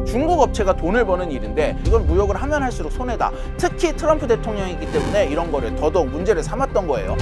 중국 업체가 돈을 버는 일인데 이건 무역을 하면 할수록 손해다. 특히 트럼프 대통령이기 때문에 이런 거를 더더욱 문제를 삼았던 거예요.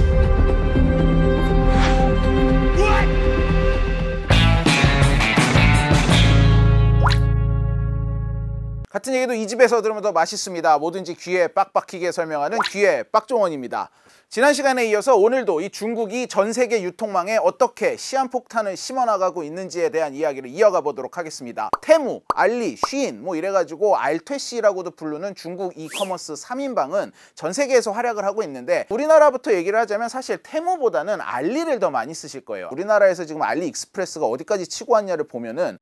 같은 얘기도 이 집에서 들으면 더 맛있습니다. 뭐든지 귀에 빡 박히게 설명하는 귀에 빡종원입니다. 지난 시간에 이어서 오늘도 이 중국이 전 세계 유통망에 어떻게 시한폭탄을 심어나가고 있는지에 대한 이야기를 이어가 보도록 하겠습니다. 테무, 알리, 쉬인 뭐 이래가지고 알퇴시라고도 부르는 중국 이커머스 3인방은 전 세계에서 활약을 하고 있는데 우리나라부터 얘기를 하자면 사실 테무보다는 알리를 더 많이 쓰실 거예요. 우리나라에서 지금 알리익스프레스가 어디까지 치고 왔냐를 보면은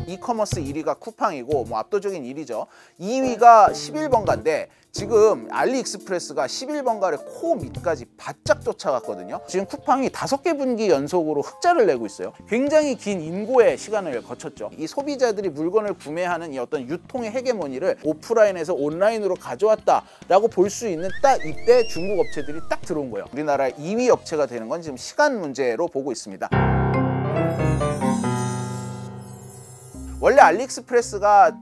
이커머스 1위가 쿠팡이고 뭐 압도적인 1위죠. 2위가 11번가인데 지금 알리익스프레스가 11번가를 코 밑까지 바짝 쫓아갔거든요. 지금 쿠팡이 5개 분기 연속으로 흑자를 내고 있어요. 굉장히 긴 인고의 시간을 거쳤죠. 이 소비자들이 물건을 구매하는 이 어떤 유통의 헤게모니를 오프라인에서 온라인으로 가져왔다라고 볼 수 있는 딱 이때 중국 업체들이 딱 들어온 거예요. 우리나라 2위 업체가 되는 건 지금 시간 문제로 보고 있습니다. 원래 알리익스프레스가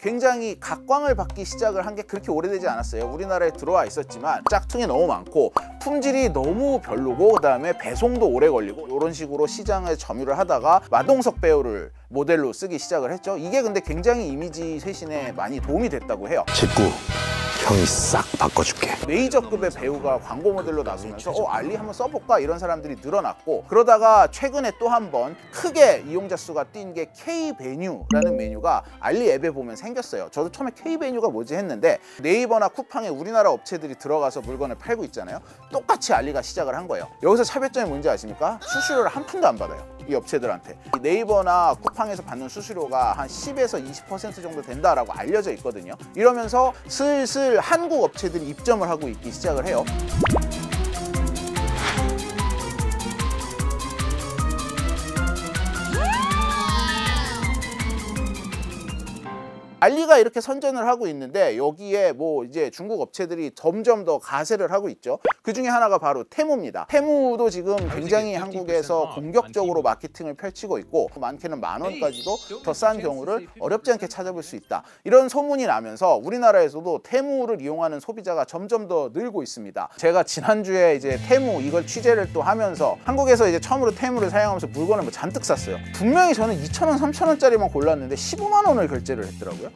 굉장히 각광을 받기 시작을 한 게 그렇게 오래되지 않았어요. 우리나라에 들어와 있었지만 짝퉁이 너무 많고 품질이 너무 별로고 그다음에 배송도 오래 걸리고 이런 식으로 시장에 점유를 하다가 마동석 배우를 모델로 쓰기 시작을 했죠. 이게 근데 굉장히 이미지 쇄신에 많이 도움이 됐다고 해요. 직구 형이 싹 바꿔줄게. 메이저급의 배우가 광고 모델로 나서면서 알리 한번 써볼까 이런 사람들이 늘어났고 그러다가 최근에 또 한 번 크게 이용자 수가 뛴 게 K베뉴라는 메뉴가 알리 앱에 보면 생겼어요. 저도 처음에 K베뉴가 뭐지 했는데 네이버나 쿠팡에 우리나라 업체들이 들어가서 물건을 팔고 있잖아요. 똑같이 알리가 시작을 한 거예요. 여기서 차별점이 뭔지 아십니까? 수수료를 한 푼도 안 받아요. 이 업체들한테. 네이버나 쿠팡에서 받는 수수료가 한 10에서 20% 정도 된다라고 알려져 있거든요. 이러면서 슬슬 한국 업체들이 입점을 하고 있기 시작을 해요. 알리가 이렇게 선전을 하고 있는데 여기에 뭐 이제 중국 업체들이 점점 더 가세를 하고 있죠. 그 중에 하나가 바로 테무입니다. 테무도 지금 굉장히 한국에서 공격적으로 마케팅을 펼치고 있고 많게는 10,000원까지도 더 싼 경우를 어렵지 않게 찾아볼 수 있다. 이런 소문이 나면서 우리나라에서도 테무를 이용하는 소비자가 점점 더 늘고 있습니다. 제가 지난주에 이제 테무 이걸 취재를 또 하면서 한국에서 이제 처음으로 테무를 사용하면서 물건을 뭐 잔뜩 샀어요. 분명히 저는 2,000원, 3,000원짜리만 골랐는데 15만 원을 결제를 했더라고요.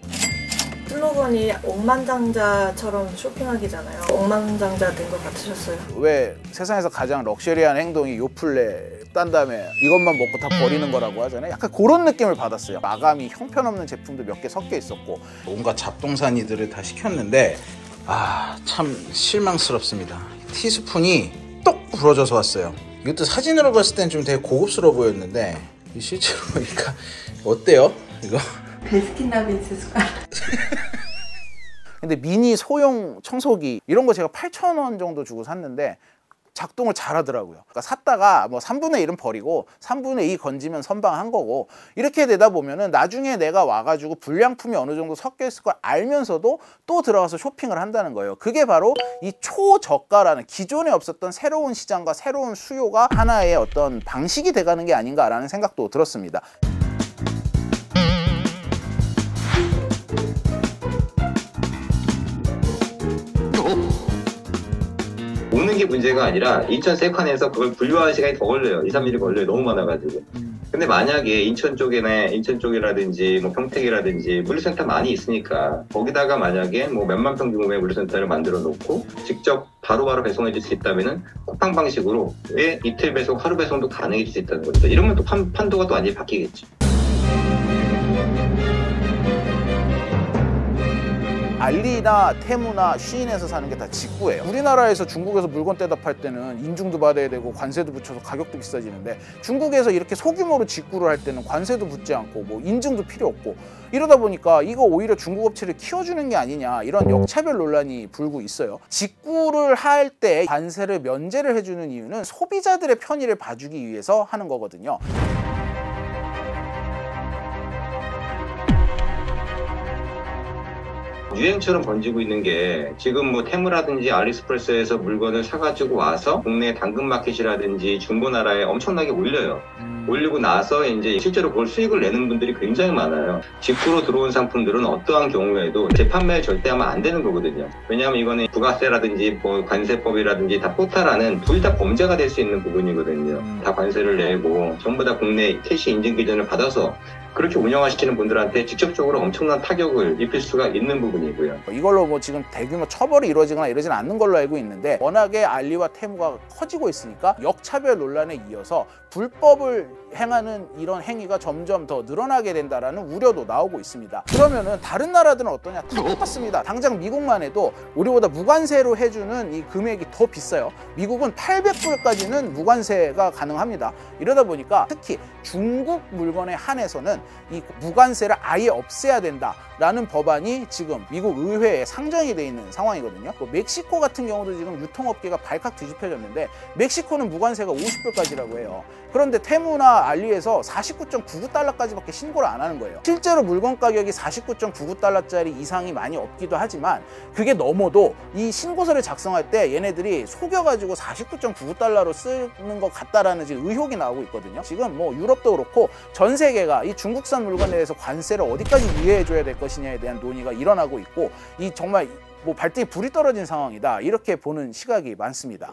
슬로건이 억만장자처럼 쇼핑하기잖아요. 억만장자 된 것 같으셨어요? 왜 세상에서 가장 럭셔리한 행동이 요플레 딴 다음에 이것만 먹고 다 버리는 거라고 하잖아요. 약간 그런 느낌을 받았어요. 마감이 형편없는 제품도 몇 개 섞여 있었고 온갖 잡동사니들을 다 시켰는데 참 실망스럽습니다. 티스푼이 똑 부러져서 왔어요. 이것도 사진으로 봤을 땐 좀 되게 고급스러워 보였는데 실제로 보니까 어때요? 이거? 베스킨라빈스 숟가락. 근데 미니 소형 청소기 이런 거 제가 8,000원 정도 주고 샀는데 작동을 잘 하더라고요. 그러니까 샀다가 뭐 3분의 1은 버리고 3분의 2 건지면 선방한 거고 이렇게 되다 보면은 나중에 내가 와가지고 불량품이 어느 정도 섞여 있을 걸 알면서도 또 들어가서 쇼핑을 한다는 거예요. 그게 바로 이 초저가라는 기존에 없었던 새로운 시장과 새로운 수요가 하나의 어떤 방식이 돼가는 게 아닌가라는 생각도 들었습니다. 먹는 게 문제가 아니라 인천 세칸에서 그걸 분류하는 시간이 더 걸려요. 2, 3일이 걸려요. 너무 많아가지고. 근데 만약에 인천 쪽이라든지 뭐 평택이라든지 물류센터 많이 있으니까 거기다가 만약에 뭐 몇만 평 규모의 물류센터를 만들어 놓고 직접 바로바로 배송해 줄 수 있다면은 쿠팡 방식으로 왜 이틀 배송, 하루 배송도 가능해 줄 수 있다는 거죠. 이러면 또 판도가 또 완전히 바뀌겠죠. 알리나 테무나 쉬인에서 사는 게 다 직구예요. 우리나라에서 중국에서 물건 떼다 팔 때는 인증도 받아야 되고 관세도 붙여서 가격도 비싸지는데 중국에서 이렇게 소규모로 직구를 할 때는 관세도 붙지 않고 뭐 인증도 필요 없고 이러다 보니까 이거 오히려 중국 업체를 키워주는 게 아니냐 이런 역차별 논란이 불고 있어요. 직구를 할 때 관세를 면제를 해주는 이유는 소비자들의 편의를 봐주기 위해서 하는 거거든요. 유행처럼 번지고 있는 게 지금 뭐 테무라든지 알리익스프레스에서 물건을 사가지고 와서 국내 당근마켓이라든지 중고나라에 엄청나게 올려요. 올리고 나서 이제 실제로 그걸 수익을 내는 분들이 굉장히 많아요. 직구로 들어온 상품들은 어떠한 경우에도 재판매를 절대 하면 안 되는 거거든요. 왜냐하면 이거는 부가세라든지 뭐 관세법이라든지 다 포탈하는 둘 다 범죄가 될 수 있는 부분이거든요. 다 관세를 내고 전부 다 국내 캐시 인증 기준을 받아서 그렇게 운영하시는 분들한테 직접적으로 엄청난 타격을 입힐 수가 있는 부분이고요. 이걸로 뭐 지금 대규모 처벌이 이루어지거나 이러진 않는 걸로 알고 있는데 워낙에 알리와 테무가 커지고 있으니까 역차별 논란에 이어서 불법을 행하는 이런 행위가 점점 더 늘어나게 된다라는 우려도 나오고 있습니다. 그러면은 다른 나라들은 어떠냐? 다 똑같습니다. 당장 미국만 해도 우리보다 무관세로 해주는 이 금액이 더 비싸요. 미국은 800불까지는 무관세가 가능합니다. 이러다 보니까 특히 중국 물건에 한해서는 이 무관세를 아예 없애야 된다라는 법안이 지금 미국 의회에 상정이 돼 있는 상황이거든요. 또 멕시코 같은 경우도 지금 유통업계가 발칵 뒤집혀졌는데 멕시코는 무관세가 50불까지라고 해요. 그런데 테무나 알리에서 49.99달러까지밖에 신고를 안 하는 거예요. 실제로 물건 가격이 49.99달러짜리 이상이 많이 없기도 하지만 그게 넘어도 이 신고서를 작성할 때 얘네들이 속여가지고 49.99달러로 쓰는 것 같다라는 지금 의혹이 나오고 있거든요. 지금 뭐 유럽도 그렇고 전 세계가 이 중국산 물건에 대해서 관세를 어디까지 유예해줘야 될 것이냐에 대한 논의가 일어나고 있고 이 정말 뭐 발등에 불이 떨어진 상황이다 이렇게 보는 시각이 많습니다.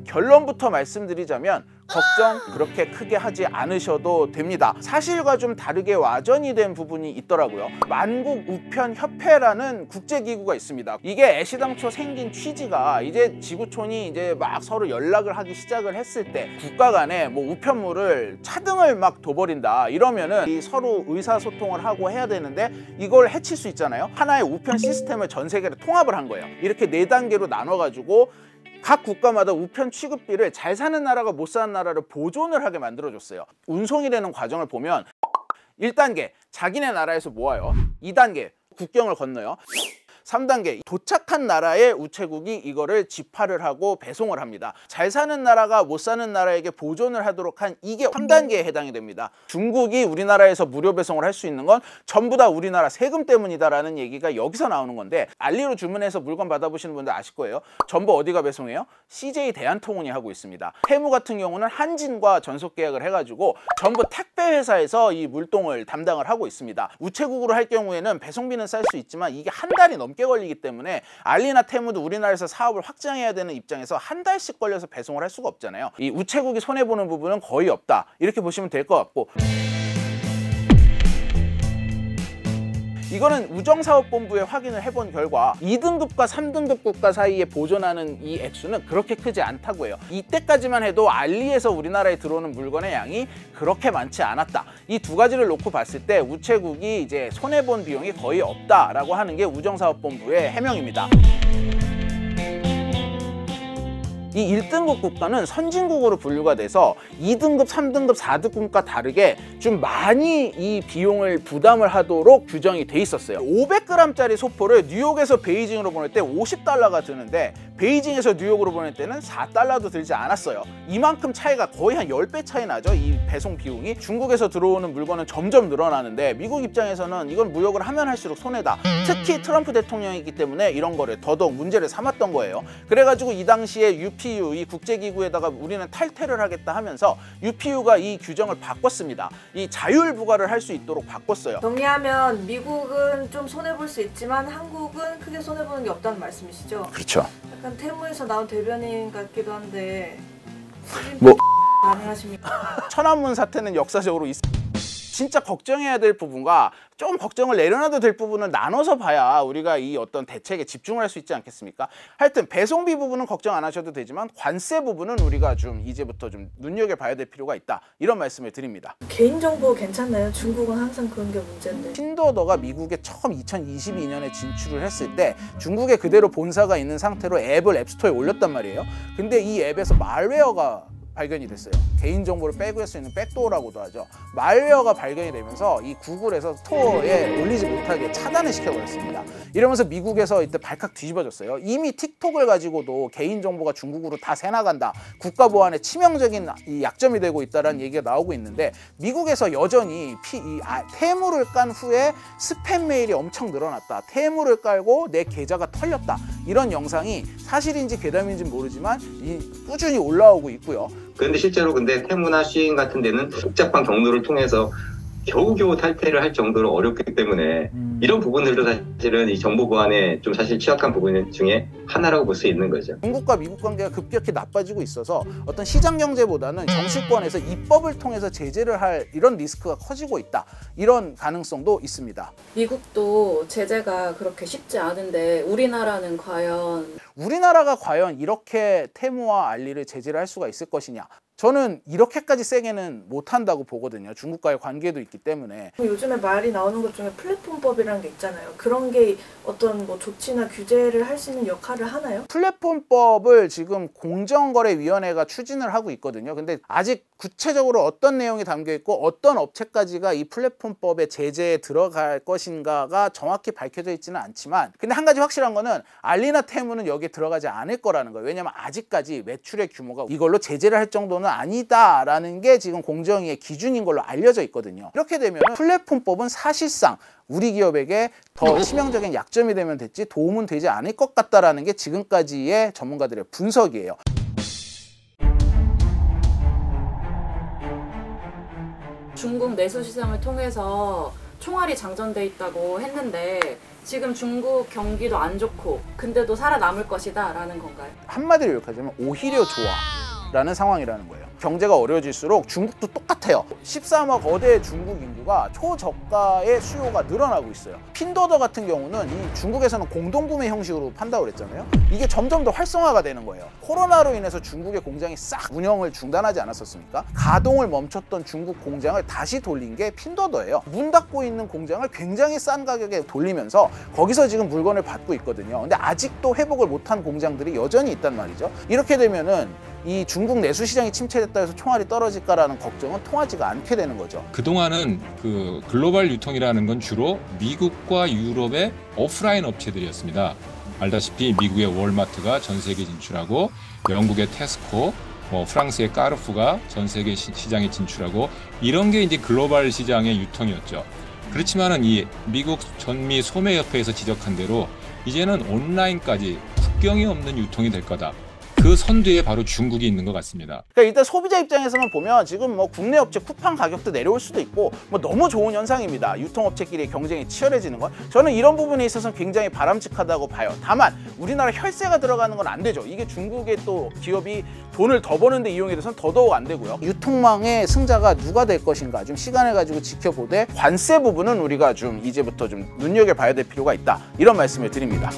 결론부터 말씀드리자면 걱정 그렇게 크게 하지 않으셔도 됩니다. 사실과 좀 다르게 와전이 된 부분이 있더라고요. 만국우편협회라는 국제기구가 있습니다. 이게 애시당초 생긴 취지가 이제 지구촌이 이제 막 서로 연락을 하기 시작을 했을 때 국가 간에 뭐 우편물을 차등을 막 둬버린다 이러면은 이 서로 의사소통을 하고 해야 되는데 이걸 해칠 수 있잖아요. 하나의 우편 시스템을 전 세계로 통합을 한 거예요. 이렇게 4단계로 나눠가지고 각 국가마다 우편 취급비를 잘 사는 나라가 못 사는 나라를 보존을 하게 만들어줬어요. 운송이라는 과정을 보면 1단계 자기네 나라에서 모아요. 2단계 국경을 건너요. 3단계 도착한 나라의 우체국이 이거를 집화를 하고 배송을 합니다. 잘 사는 나라가 못 사는 나라에게 보존을 하도록 한 이게 3단계에 해당이 됩니다. 중국이 우리나라에서 무료 배송을 할 수 있는 건 전부 다 우리나라 세금 때문이다라는 얘기가 여기서 나오는 건데 알리로 주문해서 물건 받아보시는 분들 아실 거예요. 전부 어디가 배송해요? CJ 대한통운이 하고 있습니다. 테무 같은 경우는 한진과 전속 계약을 해가지고 전부 택배 회사에서 이 물동을 담당을 하고 있습니다. 우체국으로 할 경우에는 배송비는 쌀 수 있지만 이게 한 달이 넘게 걸리기 때문에 알리나 테무도 우리나라에서 사업을 확장해야 되는 입장에서 한 달씩 걸려서 배송을 할 수가 없잖아요. 이 우체국이 손해보는 부분은 거의 없다 이렇게 보시면 될 것 같고, 이거는 우정사업본부에 확인을 해본 결과 2등급과 3등급 국가 사이에 보존하는 이 액수는 그렇게 크지 않다고 해요. 이때까지만 해도 알리에서 우리나라에 들어오는 물건의 양이 그렇게 많지 않았다. 이 두 가지를 놓고 봤을 때 우체국이 이제 손해본 비용이 거의 없다라고 하는 게 우정사업본부의 해명입니다. 이 1등급 국가는 선진국으로 분류가 돼서 2등급, 3등급, 4등급과 다르게 좀 많이 이 비용을 부담을 하도록 규정이 돼 있었어요. 500g짜리 소포를 뉴욕에서 베이징으로 보낼 때 $50가 드는데 베이징에서 뉴욕으로 보낼 때는 $4도 들지 않았어요. 이만큼 차이가 거의 한 10배 차이 나죠. 이 배송 비용이. 중국에서 들어오는 물건은 점점 늘어나는데 미국 입장에서는 이건 무역을 하면 할수록 손해다. 특히 트럼프 대통령이기 때문에 이런 거를 더더욱 문제를 삼았던 거예요. 그래가지고 이 당시에 UPU, 이 국제기구에다가 우리는 탈퇴를 하겠다 하면서 UPU가 이 규정을 바꿨습니다. 이 자율 부과를 할 수 있도록 바꿨어요. 정리하면 미국은 좀 손해볼 수 있지만 한국은 크게 손해보는 게 없다는 말씀이시죠? 그렇죠. 약간 테무에서 나온 대변인 같기도 한데 뭐 가능하십니까? 천안문 사태는 역사적으로 진짜 걱정해야 될 부분과 좀 걱정을 내려놔도 될 부분을 나눠서 봐야 우리가 이 어떤 대책에 집중을 할 수 있지 않겠습니까? 하여튼 배송비 부분은 걱정 안 하셔도 되지만 관세 부분은 우리가 좀 이제부터 좀 눈여겨봐야 될 필요가 있다. 이런 말씀을 드립니다. 개인정보 괜찮나요? 중국은 항상 그런 게 문제인데. 핀도어더가 미국에 처음 2022년에 진출을 했을 때 중국에 그대로 본사가 있는 상태로 앱을 앱스토어에 올렸단 말이에요. 근데 이 앱에서 말웨어가 발견이 됐어요. 개인정보를 빼고할 수 있는 백도어라고도 하죠. 말웨어가 발견이 되면서 이 구글에서 스토어에 올리지 못하게 차단을 시켜버렸습니다. 이러면서 미국에서 이때 발칵 뒤집어졌어요. 이미 틱톡을 가지고도 개인정보가 중국으로 다 새나간다. 국가보안에 치명적인 이 약점이 되고 있다는 얘기가 나오고 있는데 미국에서 여전히 테무를 깐 후에 스팸 메일이 엄청 늘어났다. 테무를 깔고 내 계좌가 털렸다. 이런 영상이 사실인지 괴담인지는 모르지만 꾸준히 올라오고 있고요. 그런데 실제로 테무나 쉬인 같은 데는 복잡한 경로를 통해서 겨우겨우 탈퇴를 할 정도로 어렵기 때문에 이런 부분들도 사실은 이 정보 보안에 좀 사실 취약한 부분 중에 하나라고 볼 수 있는 거죠. 중국과 미국 관계가 급격히 나빠지고 있어서 어떤 시장 경제보다는 정치권에서 입법을 통해서 제재를 할 이런 리스크가 커지고 있다. 이런 가능성도 있습니다. 미국도 제재가 그렇게 쉽지 않은데 우리나라가 과연 이렇게 테무와 알리를 제재를 할 수가 있을 것이냐? 저는 이렇게까지 세게는 못한다고 보거든요. 중국과의 관계도 있기 때문에. 요즘에 말이 나오는 것 중에 플랫폼법이라는 게 있잖아요. 그런 게 어떤 조치나 규제를 할 수 있는 역할을 하나요? 플랫폼법을 지금 공정거래위원회가 추진을 하고 있거든요. 근데 아직 구체적으로 어떤 내용이 담겨 있고 어떤 업체까지가 이 플랫폼법의 제재에 들어갈 것인가가 정확히 밝혀져 있지는 않지만, 근데 한 가지 확실한 거는 알리나 테무는 여기에 들어가지 않을 거라는 거예요. 왜냐하면 아직까지 매출의 규모가 이걸로 제재를 할 정도는 아니다라는 게 지금 공정위의 기준인 걸로 알려져 있거든요. 이렇게 되면 플랫폼법은 사실상 우리 기업에게 더 치명적인 약점이 되면 됐지 도움은 되지 않을 것 같다라는 게 지금까지의 전문가들의 분석이에요. 중국 내수 시장을 통해서 총알이 장전돼 있다고 했는데 지금 중국 경기도 안 좋고 근데도 살아남을 것이다 라는 건가요? 한마디로 요약하자면 오히려 좋아 라는 상황이라는 거예요. 경제가 어려워질수록 중국도 똑같아요. 13억 거대 중국 인구가 초저가의 수요가 늘어나고 있어요. 핀도더 같은 경우는 이 중국에서는 공동구매 형식으로 판다고 그랬잖아요. 이게 점점 더 활성화가 되는 거예요. 코로나로 인해서 중국의 공장이 싹 운영을 중단하지 않았었습니까? 가동을 멈췄던 중국 공장을 다시 돌린 게 핀도더예요. 문 닫고 있는 공장을 굉장히 싼 가격에 돌리면서 거기서 지금 물건을 받고 있거든요. 근데 아직도 회복을 못한 공장들이 여전히 있단 말이죠. 이렇게 되면은 이 중국 내수 시장이 침체됐다 해서 총알이 떨어질까라는 걱정은 통하지가 않게 되는 거죠. 그동안은 그 글로벌 유통이라는 건 주로 미국과 유럽의 오프라인 업체들이었습니다. 알다시피 미국의 월마트가 전 세계 진출하고 영국의 테스코, 프랑스의 까르푸가 전 세계 시장에 진출하고 이런 게 이제 글로벌 시장의 유통이었죠. 그렇지만은 이 미국 전미 소매협회에서 지적한 대로 이제는 온라인까지 국경이 없는 유통이 될 거다. 그 선두에 바로 중국이 있는 것 같습니다. 그러니까 일단 소비자 입장에서만 보면 지금 국내 업체 쿠팡 가격도 내려올 수도 있고 너무 좋은 현상입니다. 유통업체끼리의 경쟁이 치열해지는 건 저는 이런 부분에 있어서는 굉장히 바람직하다고 봐요. 다만 우리나라 혈세가 들어가는 건 안 되죠. 이게 중국의 또 기업이 돈을 더 버는데 이용이 돼서는 더더욱 안 되고요. 유통망의 승자가 누가 될 것인가 좀 시간을 가지고 지켜보되 관세 부분은 우리가 좀 이제부터 좀 눈여겨봐야 될 필요가 있다. 이런 말씀을 드립니다.